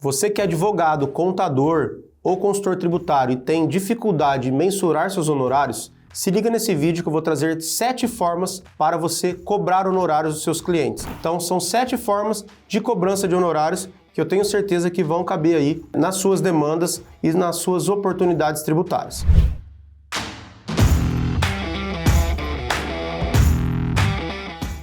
Você que é advogado, contador ou consultor tributário e tem dificuldade em mensurar seus honorários, se liga nesse vídeo que eu vou trazer 7 formas para você cobrar honorários dos seus clientes. Então são 7 formas de cobrança de honorários que eu tenho certeza que vão caber aí nas suas demandas e nas suas oportunidades tributárias.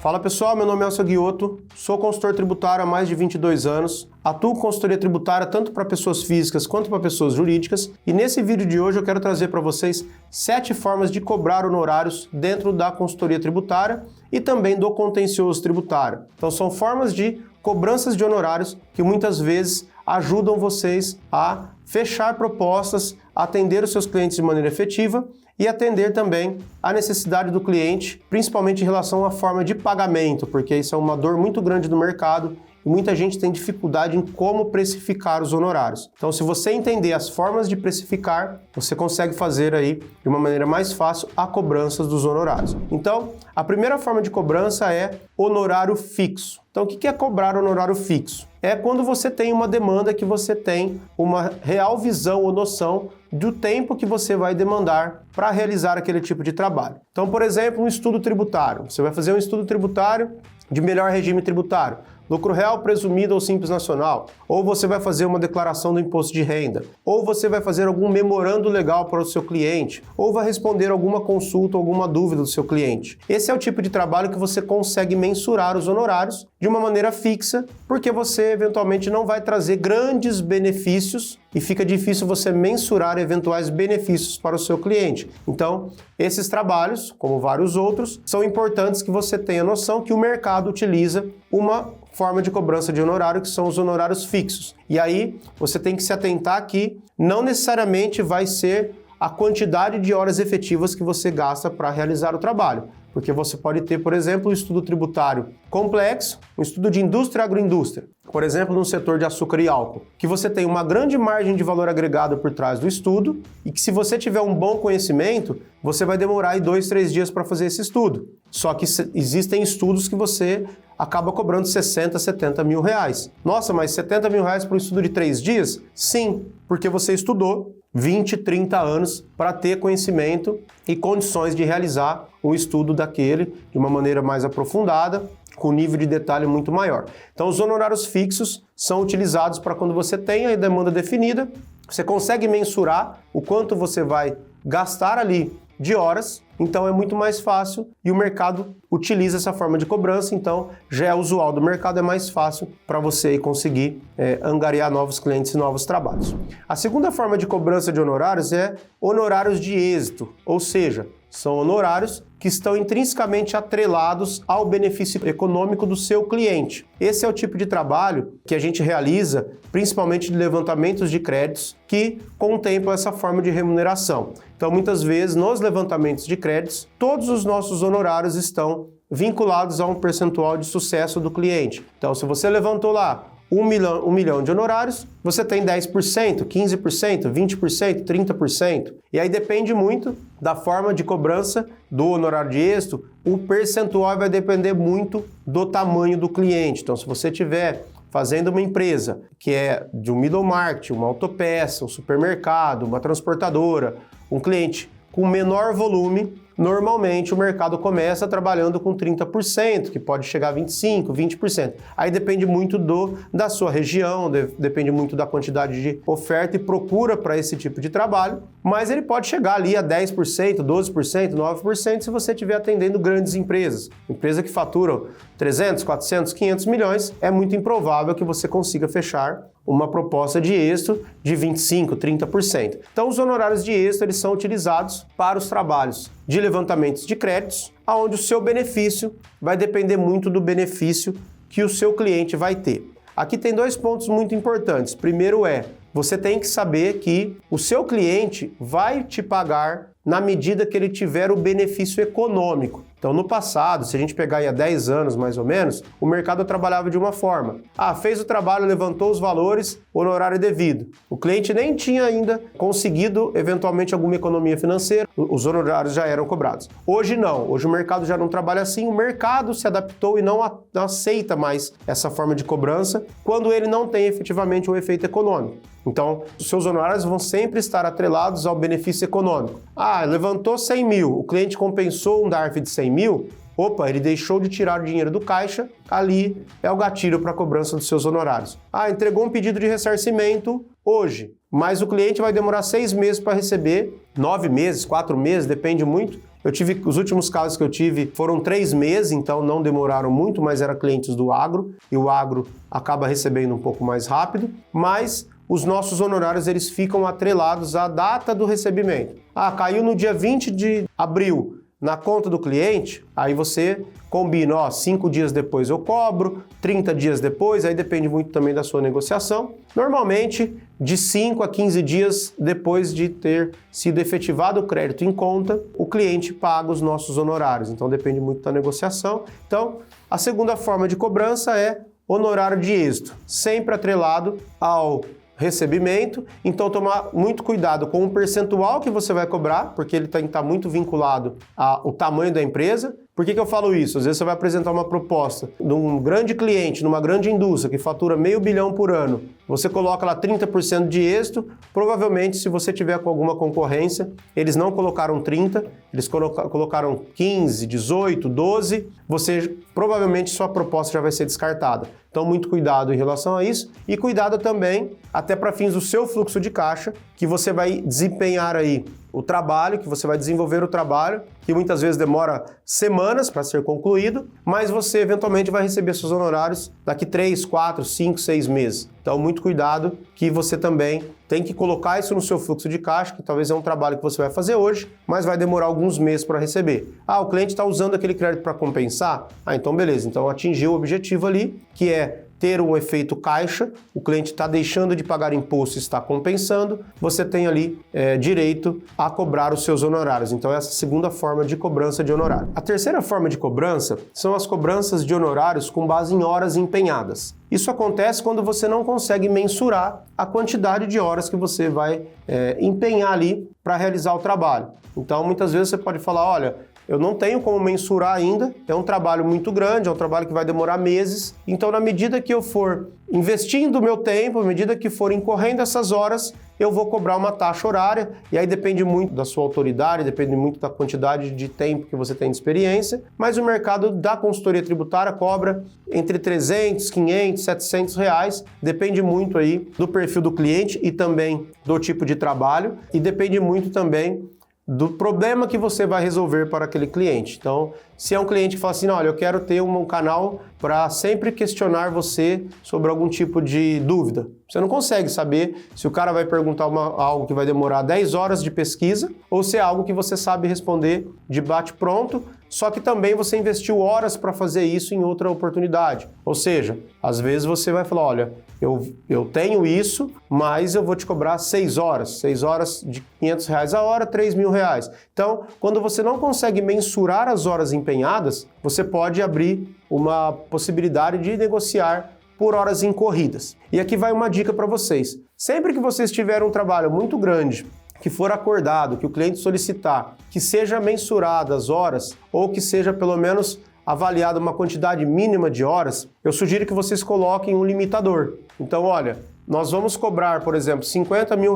Fala pessoal, meu nome é Elcio Guiotto, sou consultor tributário há mais de 22 anos, atuo com consultoria tributária tanto para pessoas físicas quanto para pessoas jurídicas e nesse vídeo de hoje eu quero trazer para vocês 7 formas de cobrar honorários dentro da consultoria tributária e também do contencioso tributário. Então são formas de cobranças de honorários que muitas vezes ajudam vocês a fechar propostas, atender os seus clientes de maneira efetiva e atender também a necessidade do cliente, principalmente em relação à forma de pagamento, porque isso é uma dor muito grande do mercado e muita gente tem dificuldade em como precificar os honorários. Então, se você entender as formas de precificar, você consegue fazer aí de uma maneira mais fácil a cobrança dos honorários. Então, a primeira forma de cobrança é honorário fixo. Então, o que é cobrar honorário fixo? É quando você tem uma demanda que você tem uma real visão ou noção do tempo que você vai demandar para realizar aquele tipo de trabalho. Então, por exemplo, um estudo tributário. Você vai fazer um estudo tributário de melhor regime tributário, lucro real presumido ou simples nacional, ou você vai fazer uma declaração do imposto de renda, ou você vai fazer algum memorando legal para o seu cliente, ou vai responder alguma consulta, alguma dúvida do seu cliente. Esse é o tipo de trabalho que você consegue mensurar os honorários de uma maneira fixa, porque você eventualmente não vai trazer grandes benefícios e fica difícil você mensurar eventuais benefícios para o seu cliente. Então, esses trabalhos, como vários outros, são importantes que você tenha noção que o mercado utiliza uma forma de cobrança de honorário, que são os honorários fixos. E aí, você tem que se atentar que não necessariamente vai ser a quantidade de horas efetivas que você gasta para realizar o trabalho. Porque você pode ter, por exemplo, um estudo tributário complexo, um estudo de indústria e agroindústria, por exemplo, no setor de açúcar e álcool, que você tem uma grande margem de valor agregado por trás do estudo e que se você tiver um bom conhecimento, você vai demorar aí 2, 3 dias para fazer esse estudo. Só que existem estudos que você acaba cobrando 60, 70 mil reais. Nossa, mas 70 mil reais para um estudo de 3 dias? Sim, porque você estudou 20, 30 anos para ter conhecimento e condições de realizar um estudo daquele de uma maneira mais aprofundada, com nível de detalhe muito maior. Então, os honorários fixos são utilizados para quando você tem a demanda definida, você consegue mensurar o quanto você vai gastar ali de horas, então é muito mais fácil e o mercado utiliza essa forma de cobrança, então já é usual do mercado, é mais fácil para você conseguir angariar novos clientes e novos trabalhos. A segunda forma de cobrança de honorários é honorários de êxito, ou seja, são honorários que estão intrinsecamente atrelados ao benefício econômico do seu cliente. Esse é o tipo de trabalho que a gente realiza, principalmente de levantamentos de créditos, que contemplam essa forma de remuneração. Então, muitas vezes, nos levantamentos de créditos, todos os nossos honorários estão vinculados a um percentual de sucesso do cliente. Então, se você levantou lá 1 milhão de honorários, você tem 10%, 15%, 20%, 30%. E aí depende muito da forma de cobrança do honorário de êxito, o percentual vai depender muito do tamanho do cliente. Então, se você tiver fazendo uma empresa que é de um middle market, uma autopeça, um supermercado, uma transportadora, um cliente com menor volume, normalmente o mercado começa trabalhando com 30%, que pode chegar a 25%, 20%. Aí depende muito da sua região, depende muito da quantidade de oferta e procura para esse tipo de trabalho, mas ele pode chegar ali a 10%, 12%, 9% se você estiver atendendo grandes empresas. Empresa que faturam 300, 400, 500 milhões, é muito improvável que você consiga fechar uma proposta de êxito de 25%, 30%. Então, os honorários de êxito eles são utilizados para os trabalhos de levantamentos de créditos, onde o seu benefício vai depender muito do benefício que o seu cliente vai ter. Aqui tem 2 pontos muito importantes. Primeiro você tem que saber que o seu cliente vai te pagar na medida que ele tiver o benefício econômico. Então, no passado, se a gente pegar aí há 10 anos mais ou menos, o mercado trabalhava de uma forma. Fez o trabalho, levantou os valores, honorário devido. O cliente nem tinha ainda conseguido, eventualmente, alguma economia financeira, os honorários já eram cobrados. Hoje não, hoje o mercado já não trabalha assim, o mercado se adaptou e não aceita mais essa forma de cobrança quando ele não tem efetivamente um efeito econômico. Então, os seus honorários vão sempre estar atrelados ao benefício econômico. Levantou 100 mil, o cliente compensou um DARF de 100 mil, ele deixou de tirar o dinheiro do caixa, ali é o gatilho para a cobrança dos seus honorários. Entregou um pedido de ressarcimento hoje, mas o cliente vai demorar 6 meses para receber, 9 meses, 4 meses, depende muito. Os últimos casos que eu tive foram 3 meses, então não demoraram muito, mas eram clientes do agro, e o agro acaba recebendo um pouco mais rápido, mas os nossos honorários eles ficam atrelados à data do recebimento. Caiu no dia 20 de abril na conta do cliente, aí você combina, 5 dias depois eu cobro, 30 dias depois, aí depende muito também da sua negociação. Normalmente, de 5 a 15 dias depois de ter sido efetivado o crédito em conta, o cliente paga os nossos honorários, então depende muito da negociação. Então, a segunda forma de cobrança é honorário de êxito, sempre atrelado ao recebimento, então tomar muito cuidado com o percentual que você vai cobrar, porque ele tem que estar muito vinculado ao tamanho da empresa. Por que eu falo isso? Às vezes você vai apresentar uma proposta de um grande cliente, numa grande indústria que fatura $500 milhão por ano, você coloca lá 30% de êxito, provavelmente se você tiver com alguma concorrência, eles não colocaram 30%, eles colocaram 15%, 18%, 12%, provavelmente sua proposta já vai ser descartada. Então muito cuidado em relação a isso e cuidado também até para fins do seu fluxo de caixa, que você vai desempenhar aí o trabalho, que você vai desenvolver o trabalho, que muitas vezes demora semanas para ser concluído, mas você eventualmente vai receber seus honorários daqui 3, 4, 5, 6 meses. Então, muito cuidado que você também tem que colocar isso no seu fluxo de caixa, que talvez é um trabalho que você vai fazer hoje, mas vai demorar alguns meses para receber. O cliente está usando aquele crédito para compensar? Então beleza, então atingiu o objetivo ali, que é ter um efeito caixa, o cliente está deixando de pagar imposto e está compensando, você tem ali direito a cobrar os seus honorários. Então essa é a segunda forma de cobrança de honorário. A terceira forma de cobrança são as cobranças de honorários com base em horas empenhadas. Isso acontece quando você não consegue mensurar a quantidade de horas que você vai empenhar ali para realizar o trabalho. Então muitas vezes você pode falar, olha, eu não tenho como mensurar ainda, é um trabalho muito grande, é um trabalho que vai demorar meses, então na medida que eu for investindo o meu tempo, à medida que for incorrendo essas horas, eu vou cobrar uma taxa horária, e aí depende muito da sua autoridade, depende muito da quantidade de tempo que você tem de experiência, mas o mercado da consultoria tributária cobra entre 300, 500, 700 reais, depende muito aí do perfil do cliente e também do tipo de trabalho, e depende muito também do problema que você vai resolver para aquele cliente. Então, se é um cliente que fala assim, olha, eu quero ter um canal para sempre questionar você sobre algum tipo de dúvida. Você não consegue saber se o cara vai perguntar algo que vai demorar 10 horas de pesquisa ou se é algo que você sabe responder de bate-pronto, só que também você investiu horas para fazer isso em outra oportunidade. Ou seja, às vezes você vai falar, olha, eu tenho isso, mas eu vou te cobrar 6 horas de R$500 a hora, R$3.000. Então, quando você não consegue mensurar as horas empenhadas, você pode abrir uma possibilidade de negociar por horas incorridas. E aqui vai uma dica para vocês. Sempre que vocês tiverem um trabalho muito grande, que for acordado, que o cliente solicitar, que seja mensurada as horas ou que seja pelo menos avaliada uma quantidade mínima de horas, eu sugiro que vocês coloquem um limitador. Então, olha, nós vamos cobrar, por exemplo, R$50 mil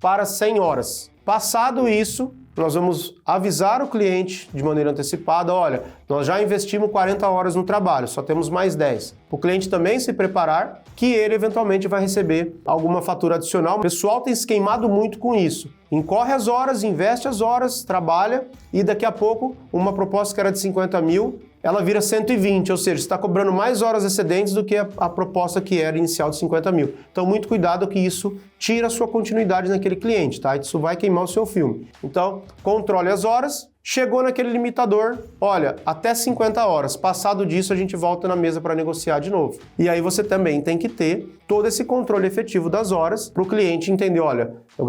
para 100 horas. Passado isso, nós vamos avisar o cliente de maneira antecipada, olha, nós já investimos 40 horas no trabalho, só temos mais 10. O cliente também se preparar que ele eventualmente vai receber alguma fatura adicional. O pessoal tem se queimado muito com isso. Incorre as horas, investe as horas, trabalha e daqui a pouco uma proposta que era de 50 mil, ela vira 120, ou seja, você está cobrando mais horas excedentes do que a proposta que era inicial de 50 mil. Então, muito cuidado que isso tira a sua continuidade naquele cliente, tá? Isso vai queimar o seu filme. Então, controle as horas Chegou naquele limitador, olha, até 50 horas. Passado disso, a gente volta na mesa para negociar de novo. E aí você também tem que ter todo esse controle efetivo das horas para o cliente entender, olha, eu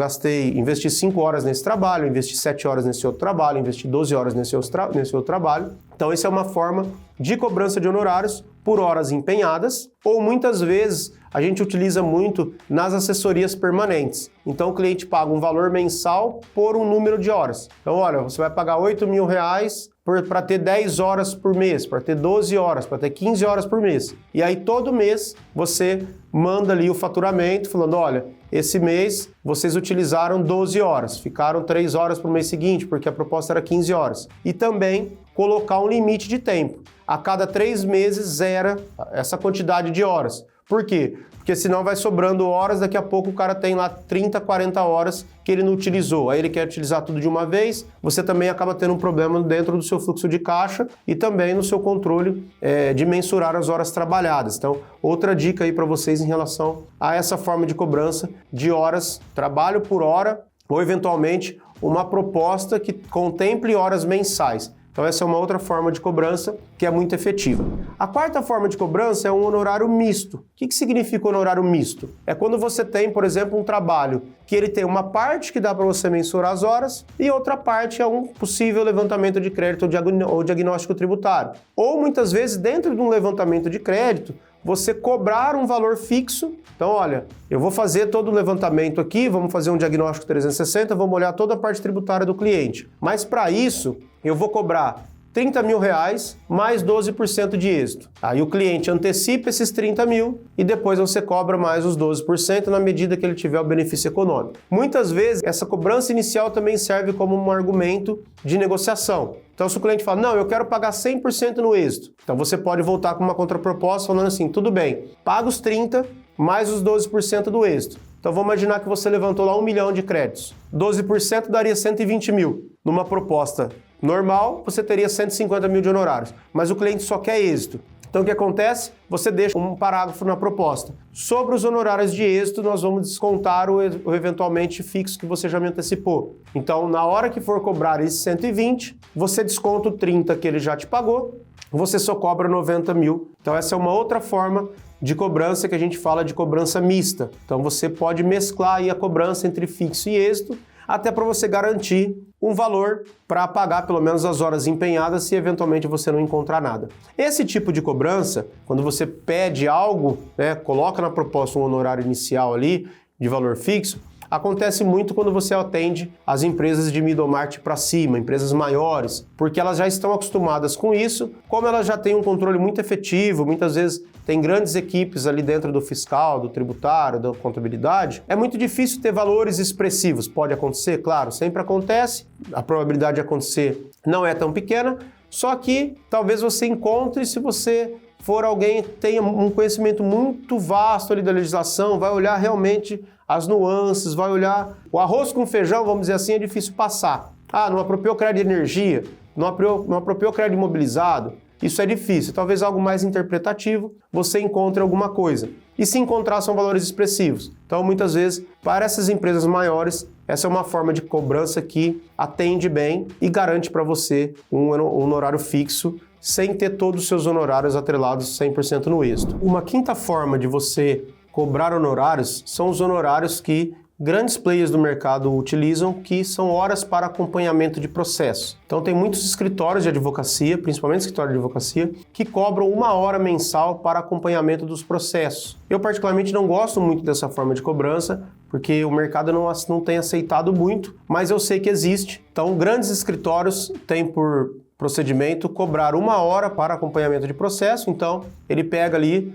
investi 5 horas nesse trabalho, investi 7 horas nesse outro trabalho, investi 12 horas nesse outro trabalho. Então, essa é uma forma de cobrança de honorários por horas empenhadas, ou muitas vezes a gente utiliza muito nas assessorias permanentes. Então, o cliente paga um valor mensal por um número de horas. Então, olha, você vai pagar R$8.000 para ter 10 horas por mês, para ter 12 horas, para ter 15 horas por mês. E aí, todo mês, você manda ali o faturamento, falando, olha, esse mês vocês utilizaram 12 horas, ficaram 3 horas para o mês seguinte, porque a proposta era 15 horas. E também colocar um limite de tempo. A cada 3 meses, zera essa quantidade de horas. Por quê? Porque senão vai sobrando horas, daqui a pouco o cara tem lá 30, 40 horas que ele não utilizou. Aí ele quer utilizar tudo de uma vez, você também acaba tendo um problema dentro do seu fluxo de caixa e também no seu controle de mensurar as horas trabalhadas. Então, outra dica aí para vocês em relação a essa forma de cobrança de horas, trabalho por hora, ou eventualmente uma proposta que contemple horas mensais. Então essa é uma outra forma de cobrança que é muito efetiva. A quarta forma de cobrança é um honorário misto. O que significa honorário misto? É quando você tem, por exemplo, um trabalho que ele tem uma parte que dá para você mensurar as horas e outra parte é um possível levantamento de crédito ou diagnóstico tributário. Ou muitas vezes dentro de um levantamento de crédito, você cobrar um valor fixo. Então, olha, eu vou fazer todo o levantamento aqui, vamos fazer um diagnóstico 360, vamos olhar toda a parte tributária do cliente. Mas para isso, eu vou cobrar R$30.000 mais 12% de êxito. Aí o cliente antecipa esses 30 mil e depois você cobra mais os 12% na medida que ele tiver o benefício econômico. Muitas vezes, essa cobrança inicial também serve como um argumento de negociação. Então, se o cliente fala, não, eu quero pagar 100% no êxito, então você pode voltar com uma contraproposta falando assim, tudo bem, paga os 30% mais os 12% do êxito. Então, vamos imaginar que você levantou lá 1 milhão de créditos. 12% daria 120 mil. Numa proposta normal, você teria 150 mil de honorários, mas o cliente só quer êxito. Então, o que acontece? Você deixa um parágrafo na proposta. Sobre os honorários de êxito, nós vamos descontar o eventualmente fixo que você já me antecipou. Então, na hora que for cobrar esse 120, você desconta o 30 que ele já te pagou, você só cobra 90 mil. Então, essa é uma outra forma de cobrança que a gente fala de cobrança mista. Então, você pode mesclar aí a cobrança entre fixo e êxito, até para você garantir um valor para pagar pelo menos as horas empenhadas se eventualmente você não encontrar nada. Esse tipo de cobrança, quando você pede algo, coloca na proposta um honorário inicial ali de valor fixo, acontece muito quando você atende as empresas de middle market para cima, empresas maiores, porque elas já estão acostumadas com isso, como elas já têm um controle muito efetivo, muitas vezes tem grandes equipes ali dentro do fiscal, do tributário, da contabilidade, é muito difícil ter valores expressivos. Pode acontecer? Claro, sempre acontece, a probabilidade de acontecer não é tão pequena, só que talvez você encontre, se você for alguém que tenha um conhecimento muito vasto ali da legislação, vai olhar realmente as nuances, vai olhar o arroz com feijão, vamos dizer assim, é difícil passar. Ah, não apropriou crédito de energia, não apropriou crédito imobilizado, isso é difícil. Talvez algo mais interpretativo, você encontre alguma coisa. E se encontrar, são valores expressivos. Então, muitas vezes, para essas empresas maiores, essa é uma forma de cobrança que atende bem e garante para você um honorário fixo, sem ter todos os seus honorários atrelados 100% no êxito. Uma quinta forma de você cobrar honorários são os honorários que grandes players do mercado utilizam, que são horas para acompanhamento de processo. Então tem muitos escritórios de advocacia, principalmente escritório de advocacia, que cobram 1 hora mensal para acompanhamento dos processos. Eu particularmente não gosto muito dessa forma de cobrança, porque o mercado não tem aceitado muito, mas eu sei que existe. Então grandes escritórios têm por procedimento cobrar 1 hora para acompanhamento de processo. Então ele pega ali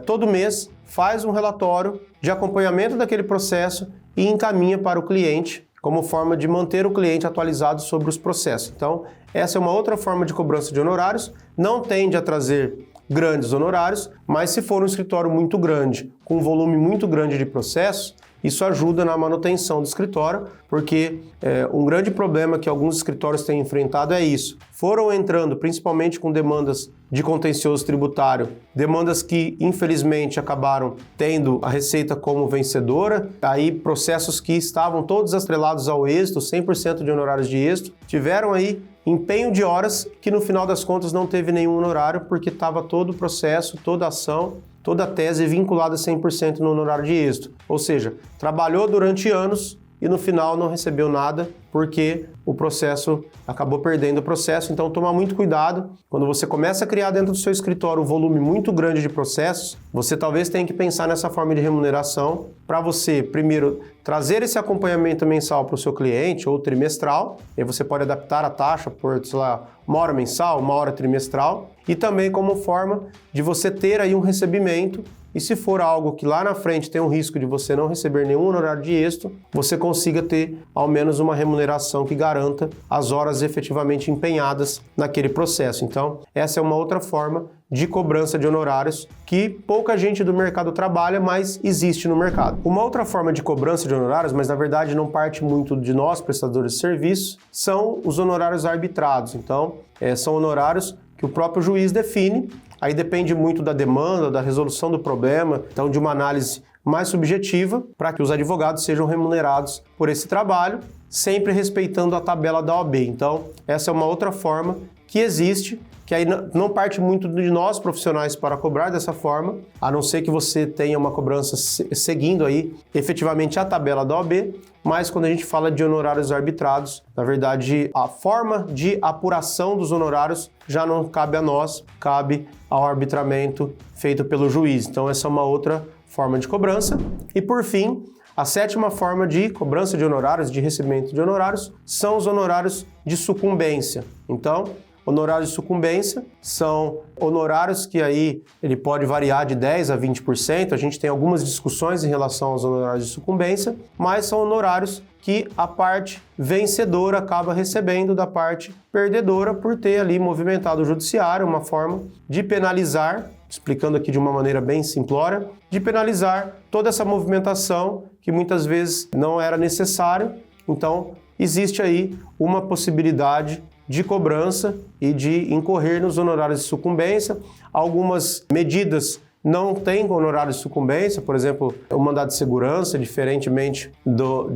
todo mês, faz um relatório de acompanhamento daquele processo e encaminha para o cliente como forma de manter o cliente atualizado sobre os processos. Então, essa é uma outra forma de cobrança de honorários, não tende a trazer grandes honorários, mas se for um escritório muito grande, com um volume muito grande de processos, isso ajuda na manutenção do escritório, porque um grande problema que alguns escritórios têm enfrentado é isso. Foram entrando principalmente com demandas de contencioso tributário, demandas que infelizmente acabaram tendo a Receita como vencedora, aí processos que estavam todos atrelados ao êxito, 100% de honorários de êxito, tiveram aí empenho de horas que no final das contas não teve nenhum honorário porque estava todo o processo, toda a ação, toda a tese vinculada 100% no honorário de êxito. Ou seja, trabalhou durante anos e no final não recebeu nada porque o processo acabou perdendo o processo. Então, tomar muito cuidado. Quando você começa a criar dentro do seu escritório um volume muito grande de processos, você talvez tenha que pensar nessa forma de remuneração para você, primeiro, trazer esse acompanhamento mensal para o seu cliente ou trimestral. E aí você pode adaptar a taxa por, sei lá, 1 hora mensal, 1 hora trimestral. E também como forma de você ter aí um recebimento. E se for algo que lá na frente tem um risco de você não receber nenhum honorário de êxito, você consiga ter ao menos uma remuneração que garanta as horas efetivamente empenhadas naquele processo. Então, essa é uma outra forma de cobrança de honorários que pouca gente do mercado trabalha, mas existe no mercado. Uma outra forma de cobrança de honorários, mas na verdade não parte muito de nós, prestadores de serviço, são os honorários arbitrados. Então, são honorários que o próprio juiz define. Aí depende muito da demanda, da resolução do problema, então de uma análise mais subjetiva para que os advogados sejam remunerados por esse trabalho, sempre respeitando a tabela da OAB. Então, essa é uma outra forma que existe, que aí não parte muito de nós profissionais para cobrar dessa forma, a não ser que você tenha uma cobrança seguindo aí efetivamente a tabela da OAB, mas quando a gente fala de honorários arbitrados, na verdade a forma de apuração dos honorários já não cabe a nós, cabe ao arbitramento feito pelo juiz. Então essa é uma outra forma de cobrança. E por fim, a 7ª forma de cobrança de honorários, de recebimento de honorários, são os honorários de sucumbência. Então, honorários de sucumbência são honorários que aí ele pode variar de 10% a 20%. A gente tem algumas discussões em relação aos honorários de sucumbência, mas são honorários que a parte vencedora acaba recebendo da parte perdedora por ter ali movimentado o judiciário, uma forma de penalizar, explicando aqui de uma maneira bem simplória, de penalizar toda essa movimentação que muitas vezes não era necessário. Então, existe aí uma possibilidade de cobrança e de incorrer nos honorários de sucumbência. Algumas medidas não têm honorário de sucumbência, por exemplo, o mandado de segurança, diferentemente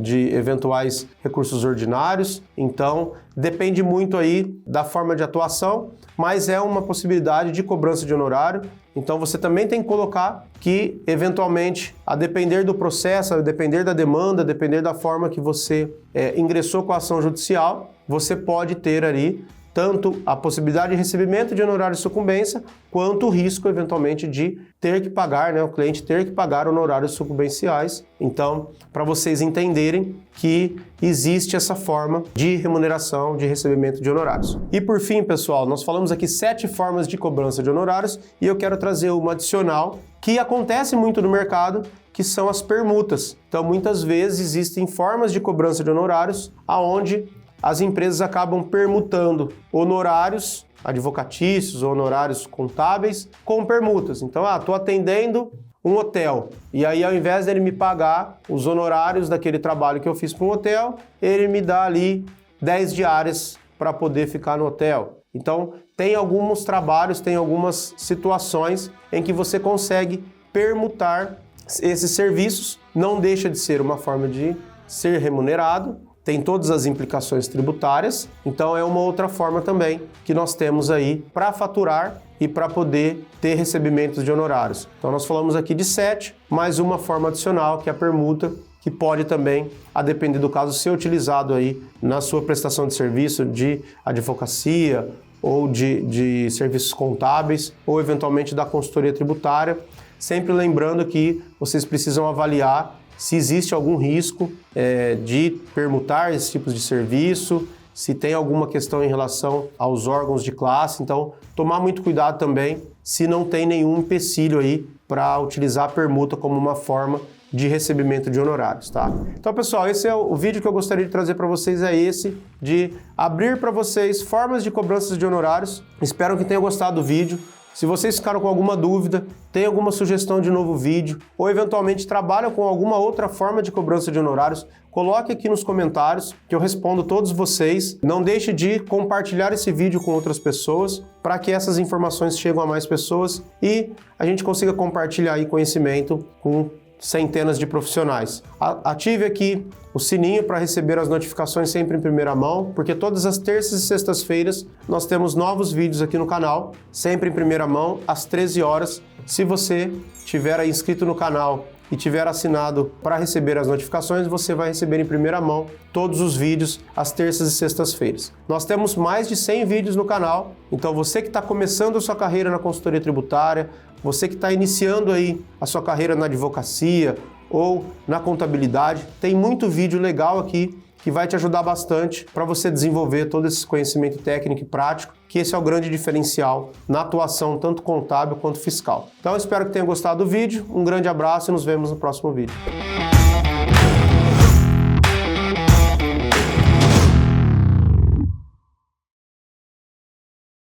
de eventuais recursos ordinários. Então, depende muito aí da forma de atuação, mas é uma possibilidade de cobrança de honorário. Então, você também tem que colocar que, eventualmente, a depender do processo, a depender da demanda, a depender da forma que você ingressou com a ação judicial, você pode ter ali tanto a possibilidade de recebimento de honorário de sucumbência, quanto o risco, eventualmente, de ter que pagar, o cliente ter que pagar honorários sucumbenciais. Então, para vocês entenderem que existe essa forma de remuneração, de recebimento de honorários. E por fim, pessoal, nós falamos aqui 7 formas de cobrança de honorários e eu quero trazer uma adicional que acontece muito no mercado, que são as permutas. Então, muitas vezes existem formas de cobrança de honorários aonde as empresas acabam permutando honorários advocatícios, honorários contábeis com permutas. Então, estou atendendo um hotel e aí ao invés dele me pagar os honorários daquele trabalho que eu fiz para um hotel, ele me dá ali 10 diárias para poder ficar no hotel. Então, tem alguns trabalhos, tem algumas situações em que você consegue permutar esses serviços, não deixa de ser uma forma de ser remunerado, tem todas as implicações tributárias, então é uma outra forma também que nós temos aí para faturar e para poder ter recebimentos de honorários. Então nós falamos aqui de 7, mais uma forma adicional que é a permuta, que pode também, a depender do caso, ser utilizado aí na sua prestação de serviço de advocacia ou de serviços contábeis ou eventualmente da consultoria tributária, sempre lembrando que vocês precisam avaliar se existe algum risco de permutar esses tipos de serviço, se tem alguma questão em relação aos órgãos de classe. Então, tomar muito cuidado também se não tem nenhum empecilho aí para utilizar a permuta como uma forma de recebimento de honorários, tá? Então, pessoal, esse é o vídeo que eu gostaria de trazer para vocês, é esse, de abrir para vocês formas de cobranças de honorários. Espero que tenham gostado do vídeo. Se vocês ficaram com alguma dúvida, tem alguma sugestão de novo vídeo ou eventualmente trabalham com alguma outra forma de cobrança de honorários, coloque aqui nos comentários que eu respondo todos vocês. Não deixe de compartilhar esse vídeo com outras pessoas para que essas informações cheguem a mais pessoas e a gente consiga compartilhar aí conhecimento com centenas de profissionais. Ative aqui o sininho para receber as notificações sempre em primeira mão, porque todas as terças e sextas-feiras nós temos novos vídeos aqui no canal, sempre em primeira mão, às 13 horas. Se você tiver aí inscrito no canal e tiver assinado para receber as notificações, você vai receber em primeira mão todos os vídeos às terças e sextas-feiras. Nós temos mais de 100 vídeos no canal, então você que está começando a sua carreira na consultoria tributária, você que está iniciando aí a sua carreira na advocacia ou na contabilidade, tem muito vídeo legal aqui que vai te ajudar bastante para você desenvolver todo esse conhecimento técnico e prático, que esse é o grande diferencial na atuação tanto contábil quanto fiscal. Então eu espero que tenha gostado do vídeo, um grande abraço e nos vemos no próximo vídeo.